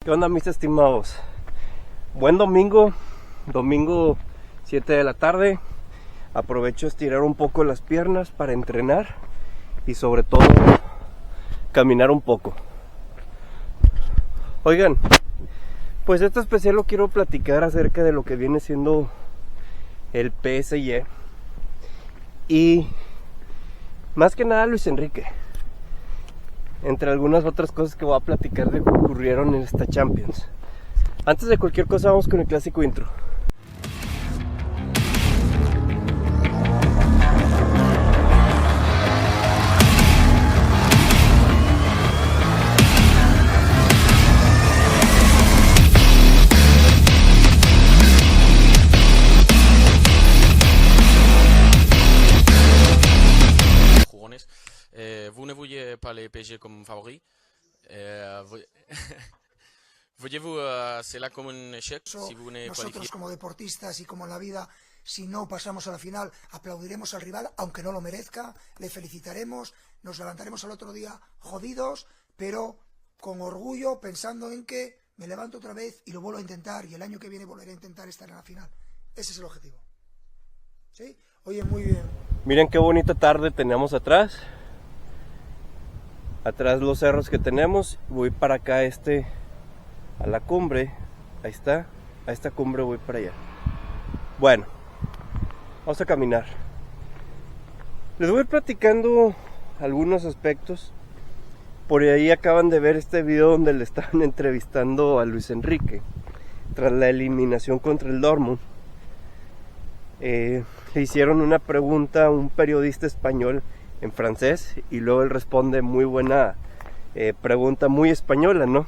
¿Qué onda, mis estimados? Buen domingo, domingo 7 de la tarde. Aprovecho a estirar un poco las piernas para entrenar y sobre todo caminar un poco. Oigan, pues este especial lo quiero platicar acerca de lo que viene siendo el PSG y más que nada Luis Enrique, entre algunas otras cosas que voy a platicar de que ocurrieron en esta Champions. Antes de cualquier cosa, vamos con el clásico intro. Vous ne vouliez pas les PSG comme favoris. Voyez-vous cela como un échec si vous ne Nosotros qualifiez? como deportistas y como en la vida, si no pasamos a la final, aplaudiremos al rival, aunque no lo merezca, le felicitaremos, nos levantaremos al otro día jodidos, pero con orgullo, pensando en que me levanto otra vez y lo vuelvo a intentar, y el año que viene volveré a intentar estar en la final. Ese es el objetivo. ¿Sí? Oye, muy bien. Miren qué bonita tarde tenemos atrás. Atrás los cerros que tenemos. Voy para acá a la cumbre. Ahí está. A esta cumbre voy para allá. Bueno, vamos a caminar. Les voy platicando algunos aspectos. Por ahí acaban de ver este video donde le estaban entrevistando a Luis Enrique tras la eliminación contra el Dortmund. Le hicieron una pregunta a un periodista español en francés y luego él responde muy buena pregunta, muy española, ¿no?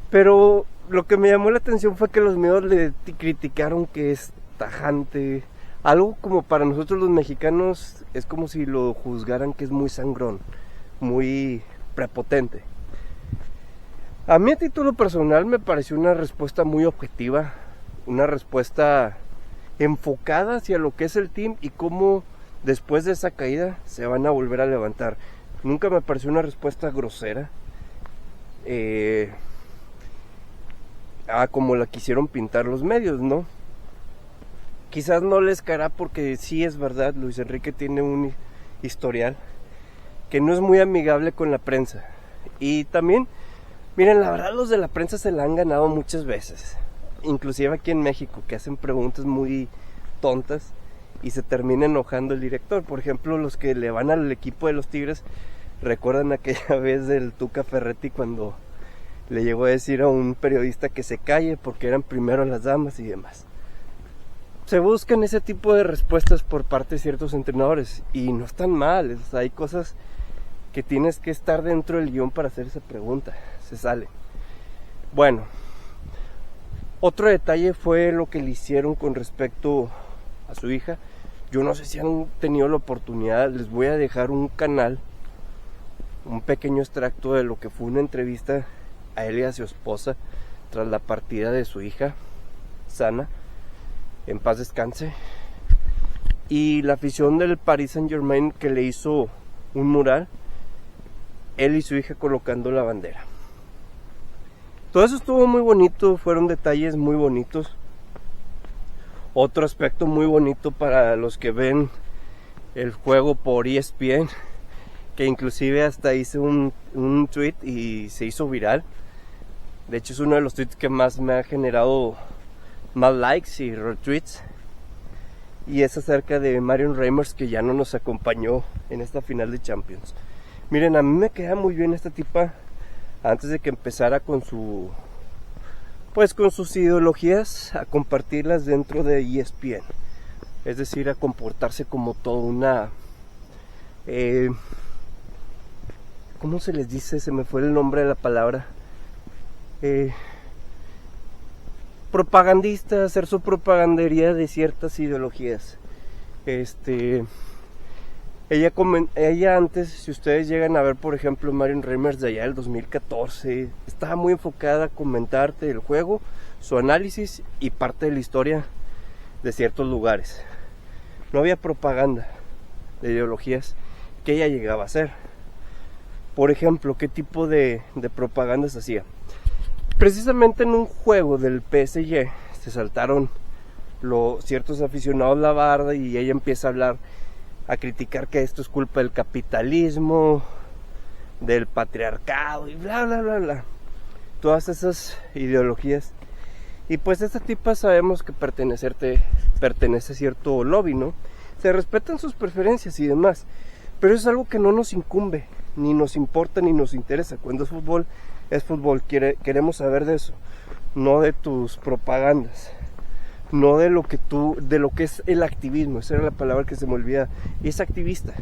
Pero lo que me llamó la atención fue que los medios le criticaron que es tajante, algo como para nosotros los mexicanos es como si lo juzgaran que es muy sangrón, muy prepotente. A mí a título personal me pareció una respuesta muy objetiva, una respuesta enfocada hacia lo que es el team y cómo después de esa caída se van a volver a levantar. Nunca me pareció una respuesta grosera, como la quisieron pintar los medios, ¿no? Quizás no les caerá porque sí es verdad, Luis Enrique tiene un historial que no es muy amigable con la prensa. Y también, miren, la verdad los de la prensa se la han ganado muchas veces. Inclusive aquí en México, que hacen preguntas muy tontas y se termina enojando el director. Por ejemplo, los que le van al equipo de los Tigres recuerdan aquella vez del Tuca Ferretti cuando le llegó a decir a un periodista que se calle porque eran primero las damas y demás. Se buscan ese tipo de respuestas por parte de ciertos entrenadores y no están mal. O sea, hay cosas que tienes que estar dentro del guión para hacer esa pregunta. Se sale. Bueno, otro detalle fue lo que le hicieron con respecto a su hija. Yo no sé si han tenido la oportunidad, les voy a dejar un canal, un pequeño extracto de lo que fue una entrevista a él y a su esposa tras la partida de su hija, Sana, en paz descanse, y la afición del Paris Saint-Germain que le hizo un mural, él y su hija colocando la bandera. Todo eso estuvo muy bonito, fueron detalles muy bonitos. Otro aspecto muy bonito para los que ven el juego por ESPN, que inclusive hasta hice un tweet y se hizo viral. De hecho es uno de los tweets que más me ha generado más likes y retweets. Y es acerca de Marion Reimers, que ya no nos acompañó en esta final de Champions. Miren, a mí me queda muy bien esta tipa antes de que empezara con sus ideologías, a compartirlas dentro de ESPN, es decir, a comportarse como toda una ¿cómo se les dice? Se me fue el nombre de la palabra, propagandista, hacer su propagandería de ciertas ideologías. Ella antes, si ustedes llegan a ver, por ejemplo, Marion Reimers de allá del 2014, estaba muy enfocada a comentarte el juego, su análisis y parte de la historia de ciertos lugares. No había propaganda de ideologías que ella llegaba a hacer. Por ejemplo, ¿qué tipo de propaganda se hacía? precisamente en un juego del PSG se saltaron ciertos aficionados la barda y ella empieza a hablar, a criticar que esto es culpa del capitalismo, del patriarcado y bla bla bla bla, todas esas ideologías. Y pues esta tipa sabemos que pertenece a cierto lobby, ¿no? Se respetan sus preferencias y demás, pero es algo que no nos incumbe, ni nos importa, ni nos interesa. Cuando es fútbol, queremos saber de eso, no de tus propagandas, no de lo que es el activismo. Esa era la palabra que se me olvida. Es activista.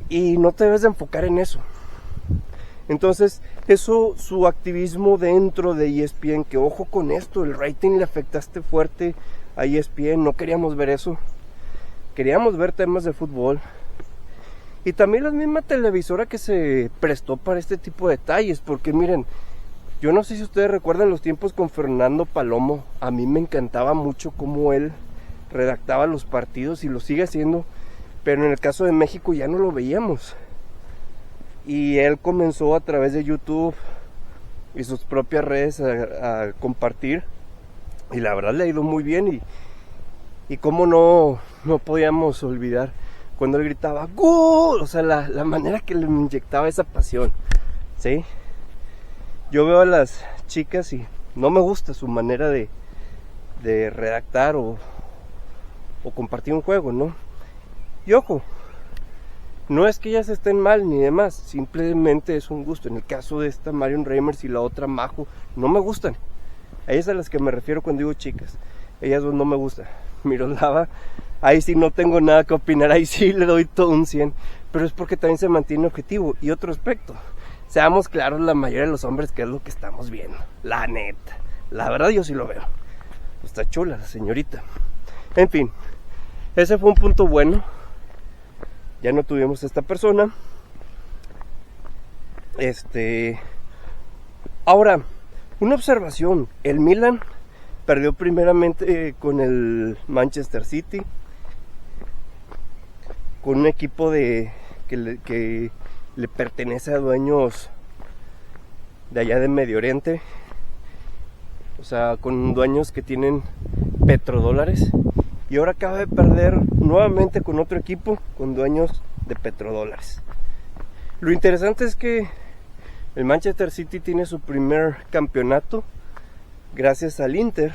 Y no te debes de enfocar en eso. Entonces, su activismo dentro de ESPN, que ojo con esto, el rating le afectaste fuerte a ESPN, no queríamos ver eso. Queríamos ver temas de fútbol. Y también la misma televisora que se prestó para este tipo de detalles, porque miren, yo no sé si ustedes recuerdan los tiempos con Fernando Palomo. A mí me encantaba mucho cómo él redactaba los partidos y lo sigue haciendo, pero en el caso de México ya no lo veíamos. Y él comenzó a través de YouTube y sus propias redes a compartir, y la verdad le ha ido muy bien. Y cómo no podíamos olvidar cuando él gritaba ¡Gol! O sea, la manera que le inyectaba esa pasión, ¿sí? Yo veo a las chicas y no me gusta su manera de redactar o compartir un juego, ¿no? Y ojo, no es que ellas estén mal ni demás, simplemente es un gusto. En el caso de esta Marion Reimers y la otra Majo, no me gustan. A ellas a las que me refiero cuando digo chicas, ellas dos no me gustan. Miroslava, ahí sí no tengo nada que opinar, ahí sí le doy todo un 100, pero es porque también se mantiene objetivo. Y otro aspecto, seamos claros, la mayoría de los hombres, que es lo que estamos viendo, la neta, la verdad yo sí lo veo. Está chula la señorita. En fin, ese fue un punto bueno. Ya no tuvimos a esta persona. Ahora, una observación, el Milan perdió primeramente con el Manchester City, con un equipo que le pertenece a dueños de allá de Medio Oriente, o sea, con dueños que tienen petrodólares, y ahora acaba de perder nuevamente con otro equipo con dueños de petrodólares. Lo interesante es que el Manchester City tiene su primer campeonato gracias al Inter,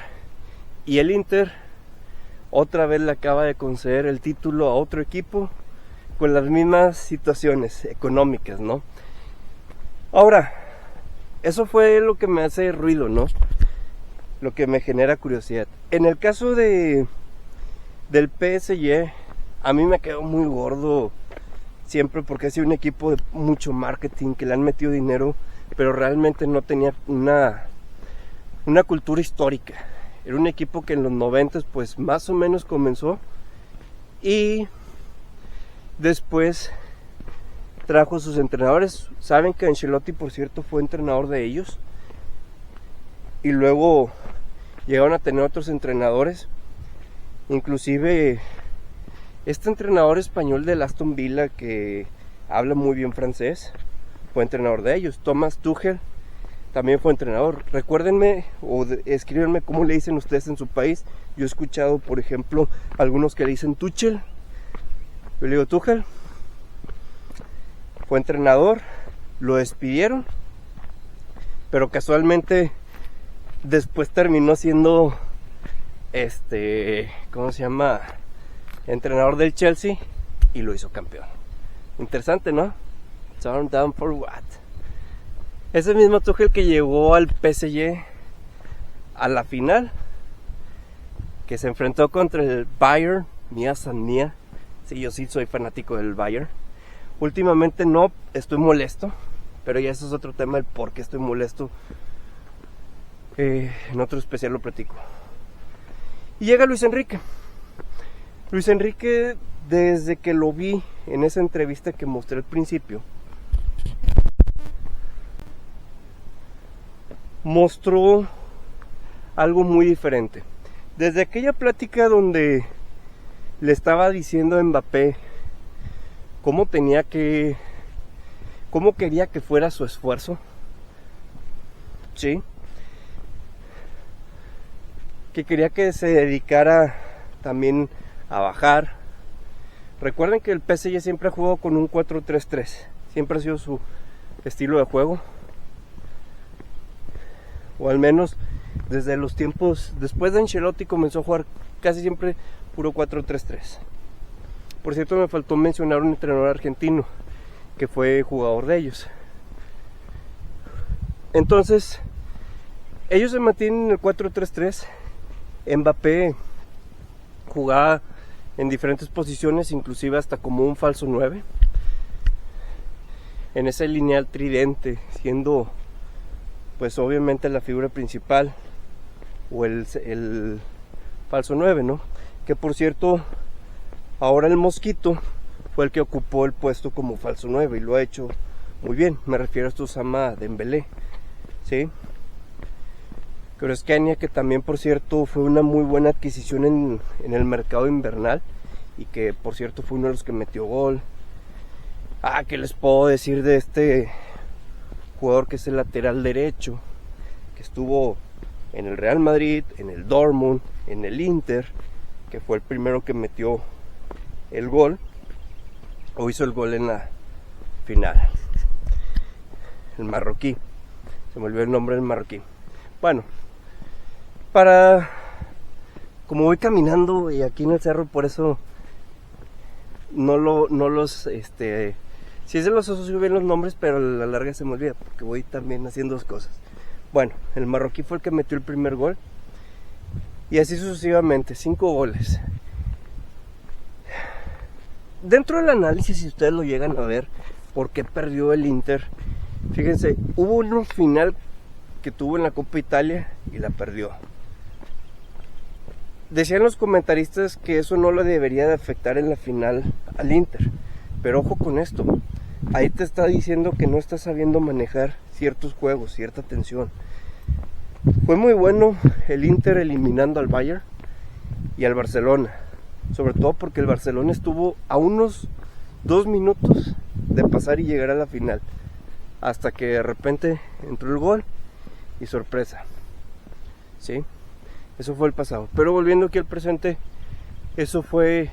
y el Inter otra vez le acaba de conceder el título a otro equipo con las mismas situaciones económicas, ¿no? Ahora, eso fue lo que me hace ruido, ¿no? Lo que me genera curiosidad. En el caso del PSG, a mí me quedó muy gordo siempre, porque ha sido un equipo de mucho marketing, que le han metido dinero, pero realmente no tenía una cultura histórica. Era un equipo que en los 90 pues más o menos comenzó, y después trajo sus entrenadores. Saben que Ancelotti, por cierto, fue entrenador de ellos, y luego llegaron a tener otros entrenadores, inclusive este entrenador español del Aston Villa, que habla muy bien francés, fue entrenador de ellos. Thomas Tuchel también fue entrenador. Recuérdenme o escríbanme cómo le dicen ustedes en su país. Yo he escuchado, por ejemplo, algunos que le dicen Tuchel. Yo le digo Tuchel. Fue entrenador, lo despidieron, pero casualmente después terminó siendo ¿cómo se llama? Entrenador del Chelsea, y lo hizo campeón. Interesante, ¿no? Turn down for what? Ese mismo Tuchel que llegó al PSG a la final, que se enfrentó contra el Bayern, Mía San Mía. Sí, yo sí soy fanático del Bayern. Últimamente no, estoy molesto, pero ya eso es otro tema, el por qué estoy molesto. En otro especial lo platico. Y llega Luis Enrique. Luis Enrique, desde que lo vi en esa entrevista que mostré al principio, mostró algo muy diferente. Desde aquella plática donde le estaba diciendo a Mbappé cómo quería que fuera su esfuerzo, ¿sí? Que quería que se dedicara también a bajar. Recuerden que el PSG siempre ha jugado con un 4-3-3, siempre ha sido su estilo de juego, o al menos desde los tiempos después de Ancelotti comenzó a jugar casi siempre puro 4-3-3. Por cierto, me faltó mencionar un entrenador argentino que fue jugador de ellos. Entonces ellos se mantienen en el 4-3-3. Mbappé jugaba en diferentes posiciones, inclusive hasta como un falso 9, en ese lineal tridente, siendo pues obviamente la figura principal, o el falso 9, ¿no? Que por cierto, ahora el Mosquito fue el que ocupó el puesto como falso 9 y lo ha hecho muy bien. Me refiero a esto Ousmane Dembélé, ¿sí? Kvaratskhelia, que también por cierto fue una muy buena adquisición en el mercado invernal, y que por cierto fue uno de los que metió gol. ¿Qué les puedo decir de este jugador que es el lateral derecho, que estuvo en el Real Madrid, en el Dortmund, en el Inter, que fue el primero que metió el gol, o hizo el gol en la final? El marroquí, se me olvidó el nombre del marroquí. Bueno, como voy caminando y aquí en el cerro, por eso sí se los asocio bien los nombres, pero a la larga se me olvida porque voy también haciendo dos cosas. Bueno, el marroquí fue el que metió el primer gol, y así sucesivamente, 5 goles. Dentro del análisis, si ustedes lo llegan a ver, ¿por qué perdió el Inter? Fíjense, hubo un final que tuvo en la Copa Italia y la perdió. Decían los comentaristas que eso no le debería de afectar en la final al Inter, pero ojo con esto, ahí te está diciendo que no está sabiendo manejar ciertos juegos, cierta tensión. Fue muy bueno el Inter eliminando al Bayern y al Barcelona, sobre todo porque el Barcelona estuvo a unos 2 minutos de pasar y llegar a la final, hasta que de repente entró el gol y sorpresa, ¿sí? Eso fue el pasado. Pero volviendo aquí al presente, eso fue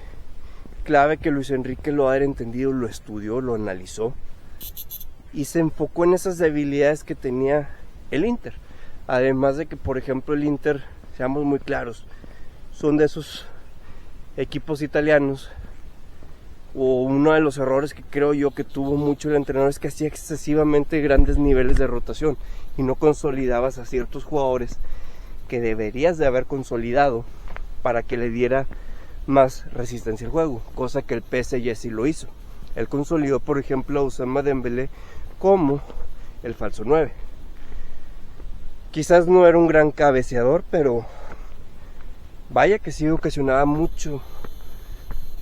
clave que Luis Enrique lo haya entendido, lo estudió, lo analizó y se enfocó en esas debilidades que tenía el Inter. Además de que, por ejemplo, el Inter, seamos muy claros, son de esos equipos italianos, o uno de los errores que creo yo que tuvo mucho el entrenador es que hacía excesivamente grandes niveles de rotación y no consolidabas a ciertos jugadores que deberías de haber consolidado para que le diera más resistencia al juego, cosa que el PSG sí lo hizo. Él consolidó, por ejemplo, a Ousmane Dembélé como el falso 9. Quizás no era un gran cabeceador, pero vaya que sí ocasionaba mucho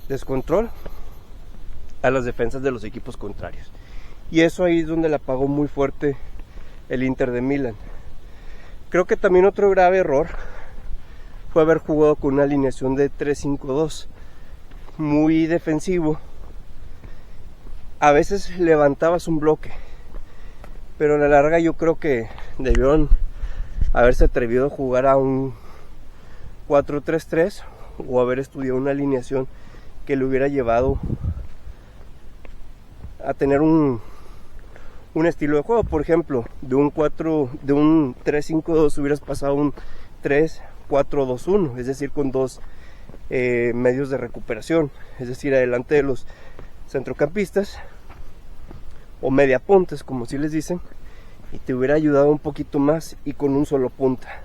descontrol a las defensas de los equipos contrarios. Y eso ahí es donde la pagó muy fuerte el Inter de Milán. Creo que también otro grave error fue haber jugado con una alineación de 3-5-2, muy defensivo. A veces levantabas un bloque, pero a la larga yo creo que debieron haberse atrevido a jugar a un 4-3-3 o haber estudiado una alineación que le hubiera llevado a tener un estilo de juego. Por ejemplo, de un 3-5-2 hubieras pasado a un 3-4-2-1, es decir, con dos medios de recuperación, es decir, adelante de los centrocampistas o mediapuntas, como si les dicen, y te hubiera ayudado un poquito más, y con un solo punta.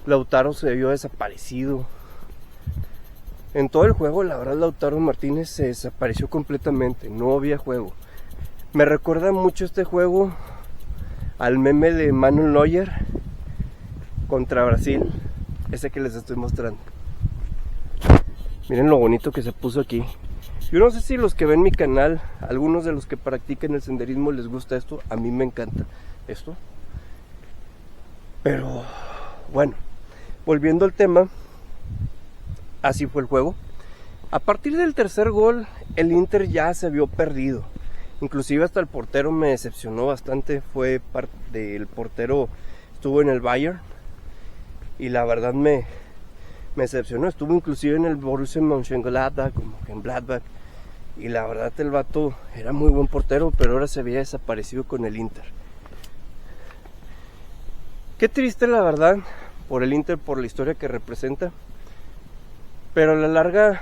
Lautaro se vio desaparecido en todo el juego. La verdad, Lautaro Martínez se desapareció completamente, no había juego. Me recuerda mucho este juego al meme de Manuel Neuer contra Brasil, ese que les estoy mostrando. Miren lo bonito que se puso aquí. Yo no sé si los que ven mi canal, algunos de los que practican el senderismo, les gusta esto. A mí me encanta esto. Pero bueno, volviendo al tema, así fue el juego. A partir del tercer gol, el Inter ya se vio perdido. Inclusive hasta el portero me decepcionó bastante. Fue parte del portero estuvo en el Bayern y la verdad me decepcionó. Estuvo inclusive en el Borussia Mönchengladbach, como que en Gladbach, y la verdad el vato era muy buen portero, pero ahora se había desaparecido con el Inter. Qué triste la verdad por el Inter, por la historia que representa, pero a la larga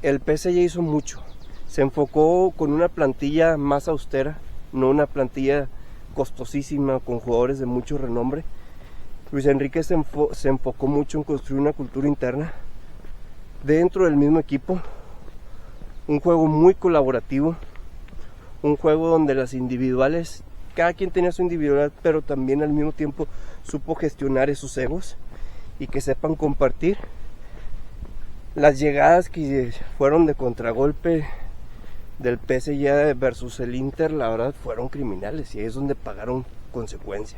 el PSG hizo mucho. Se enfocó con una plantilla más austera, no una plantilla costosísima con jugadores de mucho renombre. Luis Enrique se enfocó mucho en construir una cultura interna dentro del mismo equipo, un juego muy colaborativo, un juego donde las individuales, cada quien tenía su individualidad, pero también al mismo tiempo supo gestionar esos egos y que sepan compartir. Las llegadas que fueron de contragolpe del PSG versus el Inter, la verdad fueron criminales y ahí es donde pagaron consecuencia.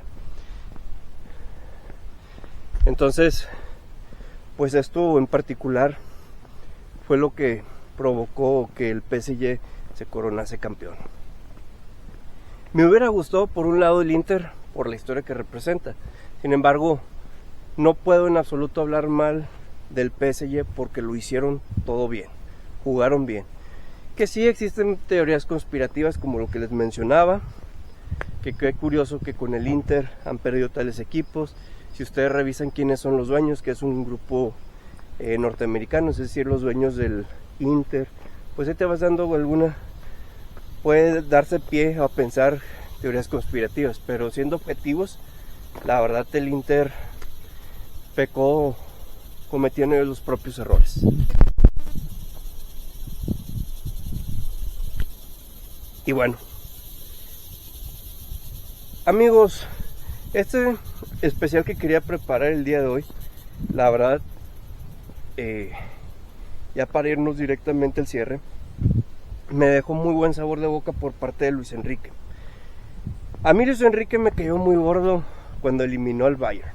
Entonces, pues esto en particular fue lo que provocó que el PSG se coronase campeón. Me hubiera gustado por un lado el Inter por la historia que representa. Sin embargo, no puedo en absoluto hablar mal del PSG porque lo hicieron todo bien, jugaron bien. Que sí existen teorías conspirativas como lo que les mencionaba, que qué curioso que con el Inter han perdido tales equipos. Si ustedes revisan quiénes son los dueños, que es un grupo norteamericano, es decir, los dueños del Inter, pues ahí te vas dando alguna, puede darse pie a pensar teorías conspirativas, pero siendo objetivos, la verdad el Inter pecó cometiendo los propios errores. Y bueno, amigos, este especial que quería preparar el día de hoy, la verdad, ya para irnos directamente al cierre, me dejó muy buen sabor de boca por parte de Luis Enrique. A mí Luis Enrique me cayó muy gordo cuando eliminó al Bayern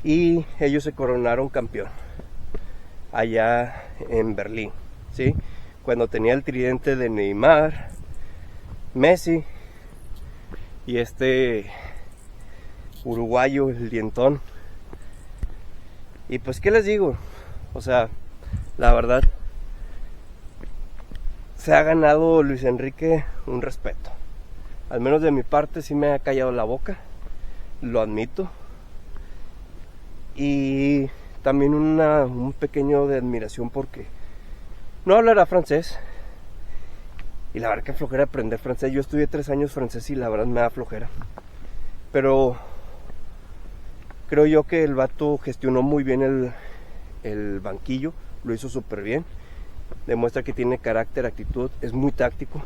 y ellos se coronaron campeón allá en Berlín, ¿sí? Cuando tenía el tridente de Neymar, Messi y este uruguayo, el dientón. Y pues qué les digo, o sea, la verdad se ha ganado Luis Enrique un respeto. Al menos de mi parte sí me ha callado la boca, lo admito. Y también un pequeño de admiración porque no hablará francés. Y la verdad que flojera aprender francés. Yo estudié 3 años francés y la verdad me da flojera. Pero creo yo que el vato gestionó muy bien el banquillo. Lo hizo súper bien. Demuestra que tiene carácter, actitud. Es muy táctico.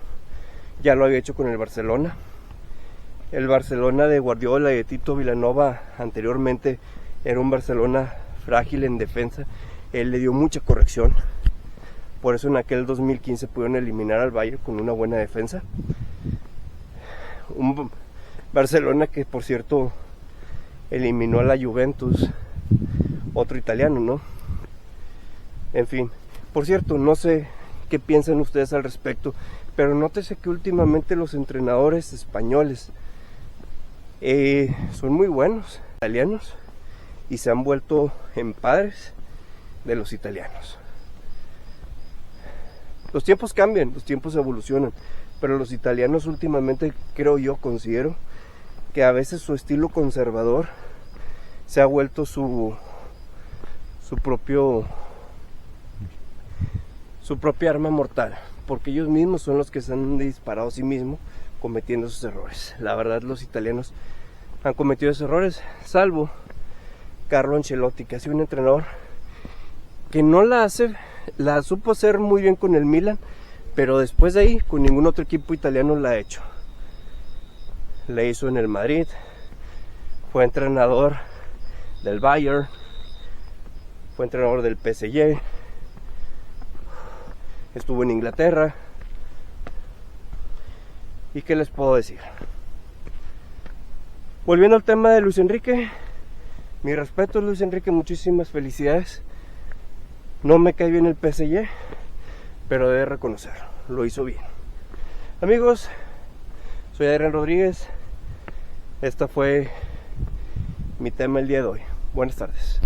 Ya lo había hecho con el Barcelona. El Barcelona de Guardiola y de Tito Vilanova anteriormente era un Barcelona frágil en defensa. Él le dio mucha corrección. Por eso en aquel 2015 pudieron eliminar al Bayern con una buena defensa. Un Barcelona que, por cierto, eliminó a la Juventus, otro italiano, ¿no? En fin, por cierto, no sé qué piensan ustedes al respecto, pero nótese que últimamente los entrenadores españoles son muy buenos, italianos, y se han vuelto en padres de los italianos. Los tiempos cambian, los tiempos evolucionan, pero los italianos últimamente, creo yo, considero que a veces su estilo conservador se ha vuelto su propia arma mortal, porque ellos mismos son los que se han disparado a sí mismos cometiendo esos errores. La verdad, los italianos han cometido esos errores, salvo Carlo Ancelotti, que ha sido un entrenador que no la supo hacer muy bien con el Milan, pero después de ahí con ningún otro equipo italiano la ha hecho. La hizo en el Madrid, fue entrenador del Bayern, fue entrenador del PSG, estuvo en Inglaterra. ¿Y qué les puedo decir? Volviendo al tema de Luis Enrique, mi respeto, Luis Enrique, muchísimas felicidades. No me cae bien el PSG, pero debe reconocerlo, lo hizo bien. Amigos, soy Adrián Rodríguez. Este fue mi tema el día de hoy. Buenas tardes.